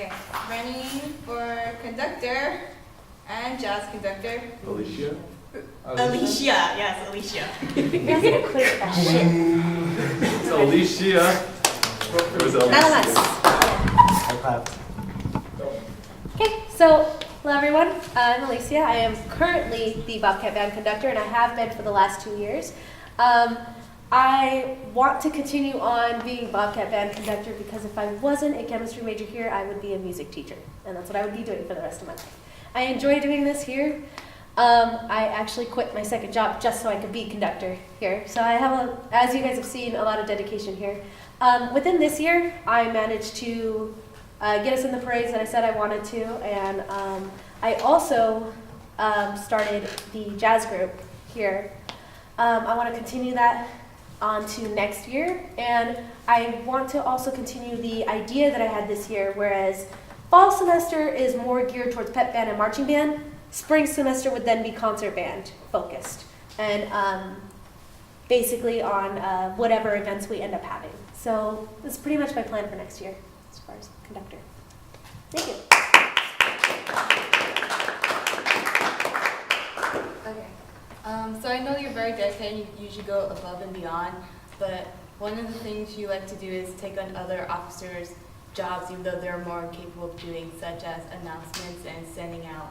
Okay, running for conductor and jazz conductor. Alicia? Alicia, yes, Alicia. You guys are clear with that shit. It's Alicia. It was Alicia. None of us. I clapped. Okay, so hello everyone. I'm Alicia. I am currently the Bobcat Band conductor, and I have been for the last 2 years. I want to continue on being Bobcat Band conductor because if I wasn't a chemistry major here, I would be a music teacher, and that's what I would be doing for the rest of my life. I enjoy doing this here. I actually quit my second job just so I could be conductor here. So I have, as you guys have seen, a lot of dedication here. Within this year, I managed to get us in the parades that I said I wanted to, and I also started the jazz group here. I want to continue that on to next year, and I want to also continue the idea that I had this year, whereas fall semester is more geared towards pep band and marching band, spring semester would then be concert band focused, and basically on whatever events we end up having. So that's pretty much my plan for next year as far as conductor. Thank you. Okay. So I know you're very dedicated, you usually go above and beyond, but one of the things you like to do is take on other officers' jobs, even though they're more capable of doing, such as announcements and sending out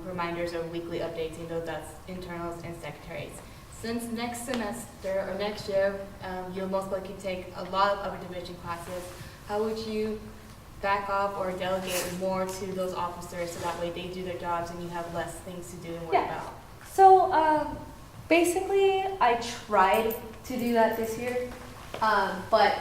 reminders or weekly updates, even though that's internals and secretaries. Since next semester or next year, you'll most likely take a lot of upper division classes, how would you back off or delegate more to those officers so that way they do their jobs and you have less things to do and worry about? So basically, I tried to do that this year, but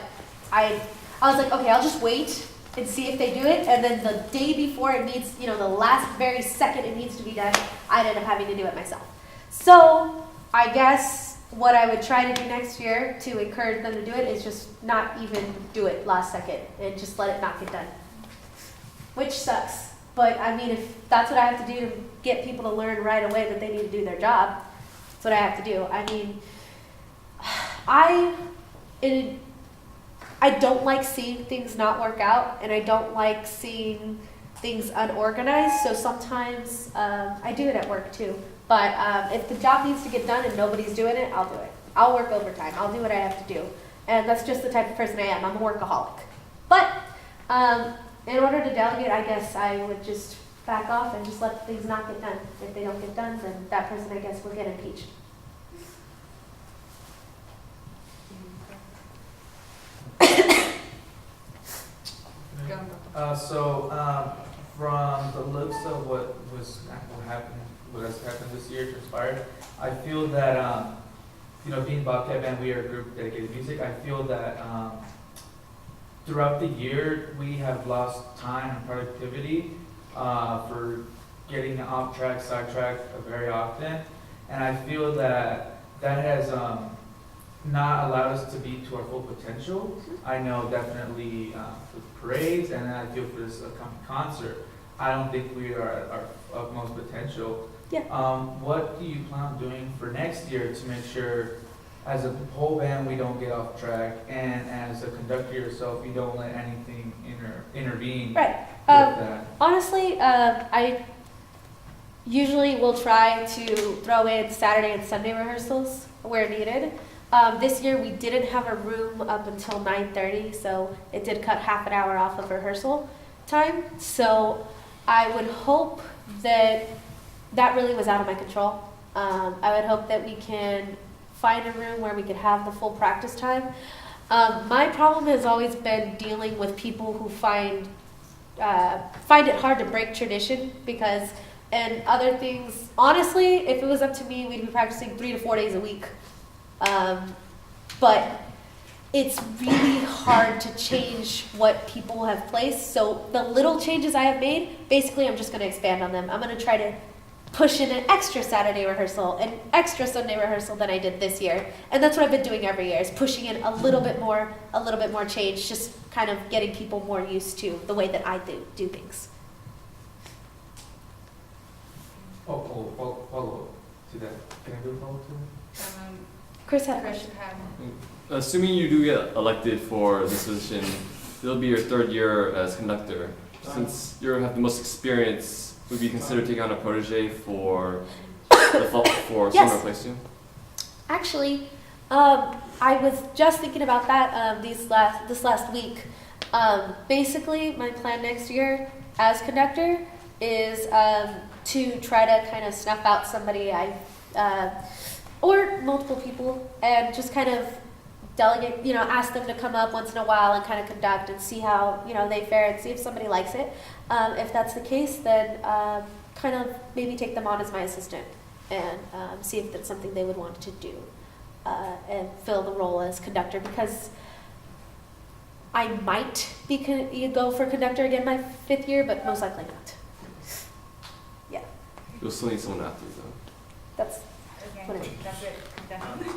I was like, okay, I'll just wait and see if they do it, and then the day before it needs, the last very second it needs to be done, I'd end up having to do it myself. So I guess what I would try to do next year to encourage them to do it is just not even do it last second and just let it not get done, which sucks. But I mean, if that's what I have to do to get people to learn right away that they need to do their job, that's what I have to do. I mean, I don't like seeing things not work out, and I don't like seeing things unorganized, so sometimes I do it at work too. But if the job needs to get done and nobody's doing it, I'll do it. I'll work overtime. I'll do what I have to do. And that's just the type of person I am. I'm a workaholic. But in order to delegate, I guess I would just back off and just let things not get done. If they don't get done, then that person, I guess, will get impeached. From the looks of what has happened this year, transpired, I feel that being Bobcat Band, we are a group dedicated to music. I feel that throughout the year we have lost time and productivity for getting off track, sidetracked very often, and I feel that has not allowed us to be to our full potential. I know definitely for the parades, and I feel for this upcoming concert, I don't think we are at our utmost potential. Yeah. What do you plan on doing for next year to make sure, as a whole band, we don't get off track, and as a conductor yourself, you don't let anything intervene? Right. With that? Honestly, I usually will try to throw in Saturday and Sunday rehearsals where needed. This year we didn't have a room up until 9:30, so it did cut half an hour off of rehearsal time. So I would hope that really was out of my control. I would hope that we can find a room where we could have the full practice time. My problem has always been dealing with people who find it hard to break tradition and other things. Honestly, if it was up to me, we'd be practicing 3 to 4 days a week. But it's really hard to change what people have placed. So the little changes I have made, basically I'm just going to expand on them. I'm going to try to push in an extra Saturday rehearsal, an extra Sunday rehearsal than I did this year. And that's what I've been doing every year, is pushing in a little bit more change, just kind of getting people more used to the way that I do things. Follow to that. Can I do a follow to that? Chris had a Chris question. had. Assuming you do get elected for this position, it'll be your third year as conductor. since you have the most experience, would you consider taking on a protege for for Yes. summer place too? Actually, I was just thinking about that this last week. Basically, my plan next year as conductor is to try to kind of snuff out somebody or multiple people, and just kind of delegate, ask them to come up once in a while and kind of conduct and see how, they fare and see if somebody likes it. If that's the case, then kind of maybe take them on as my assistant and see if that's something they would want to do and fill the role as conductor, because I might go for conductor again my 5th year, but most likely not. Yeah, You'll still need someone after you though. that's Okay, what I think. that's it. Definitely.